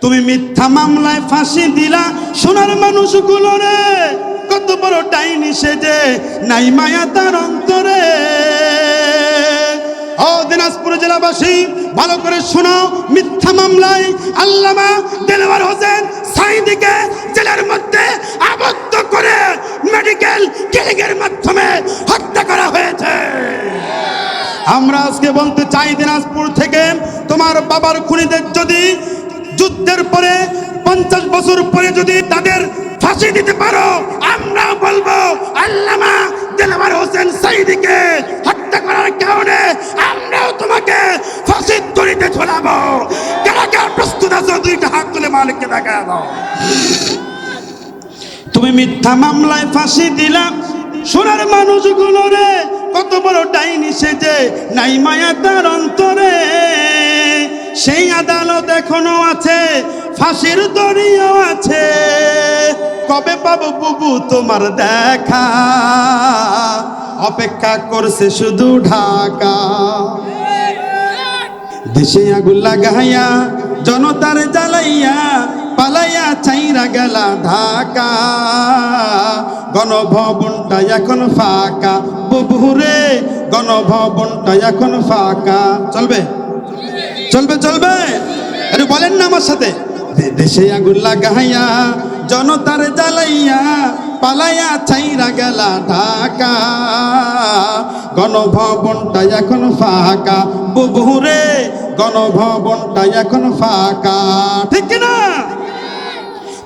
তুমি মিথ্যা মামলায় ফাঁসি দিলা সোনার মানুষগুলো রে, কত বড় ডাইনি সেজে নাই মায়া তার অন্তরে। ও দিনাজপুর জেলাবাসী ভালো করে শোনো, মিথ্যা মামলায় আল্লামা দেলোয়ার হোসেন সাঈদীকে জেলের মধ্যে আবদ্ধ করে মেডিকেল কিলিং এর মাধ্যমে হত্যা করা হয়েছে। আমরা আজকে বলতে চাই, দিনাজপুর থেকে তোমার বাবার খুনিদের যদি যুদ্ধের পরে 50 বছর পরে যদি তাদের ফাঁসি দিতে পারো, আমরা বলবো আল্লামা দেলোয়ার হোসেন সাঈদীকে হত্যা করার কারণে আমরাও তোমাকে ফাঁসির দড়িতে ঝোলাবো। কারা কারা প্রস্তুত আছো? দুইটা হাত তুলে মালিককে দেখা দাও। তুমি মিথ্যা মামলায় ফাঁসি দিলাম সোনার মানুষগুলো রে, কত বড় ডাইনি সেজে নাই মায়া তার অন্তরে। সেই আদালত এখনো আছে, ফাঁসির দড়িও আছে, কবে পাবো বুবু তোমার দেখা, অপেক্ষা করছে শুধু ঢাকা। দেশে আগুন লাগাইয়া জনতার জ্বালাইয়া পালাইয়া চাইরা গেলা ঢাকা, গণভবনটা এখন ফাঁকা বুবুরে, গণভবনটা এখন ফাঁকা। চলবে চলবে চলবে, আরে বলেন না আমার সাথে। দেশে আগুন লাগাইয়া জনতার জ্বালাইয়া পালাইয়া চাইরা গেলা ঢাকা, গণভবনটা এখন ফাঁকা বুবুরে, গণভবনটা এখন ফাঁকা। ঠিক না?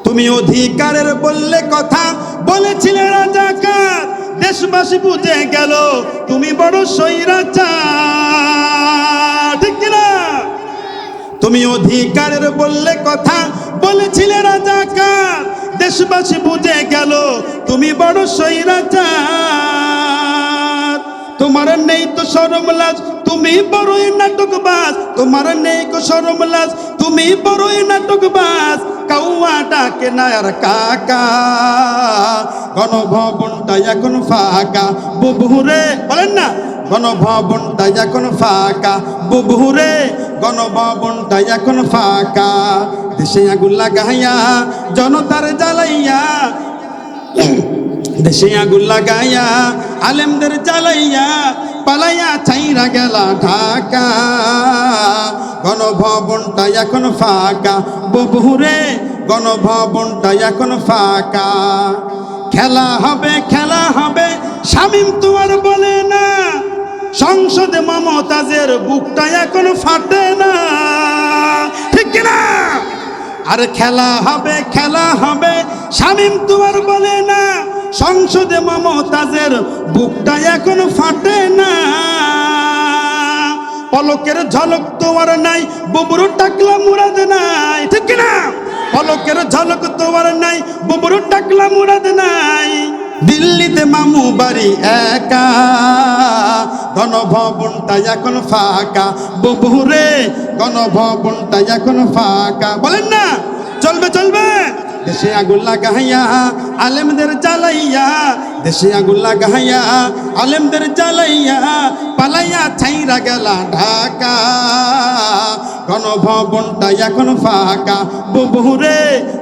তুমি অধিকারের বললে কথা বলেছিলে রাজাকার, দেশবাসী বুঝে গেল তুমি বড় স্বৈরাচার। ঠিক না? তুমি অধিকারের বললে কথা বলেছিলে রাজাকার, দেশবাসী বুঝে গেল তুমি বড় স্বৈরাচার। তোমার নেই তো শরম লাজ, তুমি বড়ই নাটকবাজ, তোমার নেই তো শরম লাজ, তুমি বড়ই নাটকবাজ। কাউয়া ডাকে না আর কাকা, গণভবনটা এখন ফাঁকা বুবুরে, বলেন না, গণভবনটা এখন ফাঁকা বুবুরে, গণভবনটা এখন ফাঁকা। দেশে আগুন লাগাইয়া জনতার জ্বালাইয়া, দেশে আগুন লাগাইয়া আলেমদের জ্বালাইয়া পালাইয়া চাইরা গেলা ঢাকা, গণভবনটা এখন ফাঁকা বুবুরে, গণভবনটা এখন ফাঁকা। খেলা হবে খেলা হবে শামীম তোমার বলে না, সংসদে মমতাজের বুকটা এখন ফাটে না। ঠিক না? আর খেলা হবে শামীম তোমার বলে না, সংসদে মমতাজের বুকটা এখন ফাটে না। পলকের ঝলক তোমার নাই, বুবুর টাকলা মুরাদ নাই। ঠিক না? পলকের ঝলক তোমার নাই, বুবুর টাকলা মুরাদ নাই। দিল্লিতে মামু বাড়ি একা, গণভবনটা এখন ফাঁকা বুবুরে, গণভবনটা এখন ফাঁকা। বলেন না, চলবে চলবে। দেশে আগুন লাগাইয়া আলেমদের জ্বালাইয়া, দেশে আগুন লাগাইয়া আলেমদের জ্বালাইয়া পালাইয়া ছাইরা গেলা ঢাকা, গণভবনটা এখন ফাঁকা বুবুরে,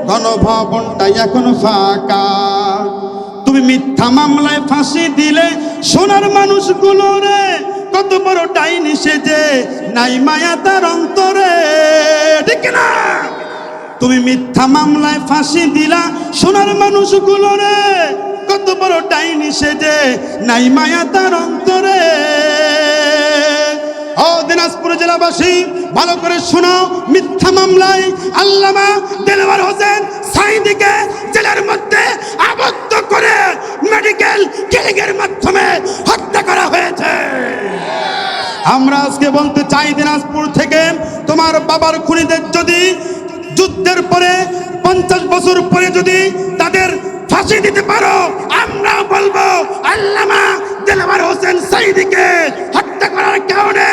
গণভবনটা এখন ফাঁকা। তুমি মিথ্যা মামলায় ফাঁসি দিলে সোনার মানুষগুলো রে, কত বড় ডাইনি সেজে নাই মায়া তার অন্তরে। ঠিক না? তুমি মিথ্যা মামলায় ফাঁসি দিলা সোনার মানুষগুলো রে, কত বড় ডাইনি সেজে নাই মায়া তার অন্তরে। ও দিনাজপুর জেলাবাসী ভালো করে শোনো, মিথ্যা মামলায় আল্লামা দেলোয়ার হোসেন সাঈদীকে জেলের মধ্যে আবদ্ধ করে মেডিকেল কিলিং এর মাধ্যমে হত্যা করা হয়েছে। আমরা আজকে বলতে চাই, দিনাজপুর থেকে তোমার বাবার খুনিদের যদি যুদ্ধের পরে 50 বছর পরে যদি তাদের ফাঁসি দিতে পারো, আমরা বলবো আল্লামা দেলোয়ার হোসেন সাঈদীকে হত্যা করার কারণে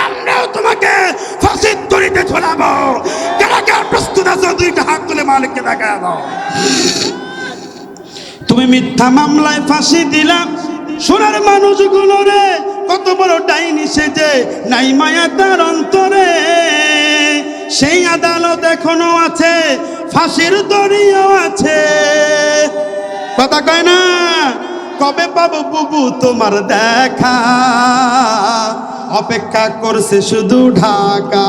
আমরাও তোমাকে ফাঁসির দড়িতে ঝোলাবো। কারা কারা প্রস্তুত আছো? দুইটা হাত তুলে মালিককে দেখা দাও। তুমি মিথ্যা মামলায় ফাঁসি দিলাম সোনার মানুষগুলো রে, কত বড় ডাইনি সেজে নাই মায়া তার অন্তরে। সেই আদালত এখনো আছে, ফাঁসির দড়িও আছে। কথা কয় না, কবে পাবো বুবু তোমার দেখা, অপেক্ষা করছে শুধু ঢাকা।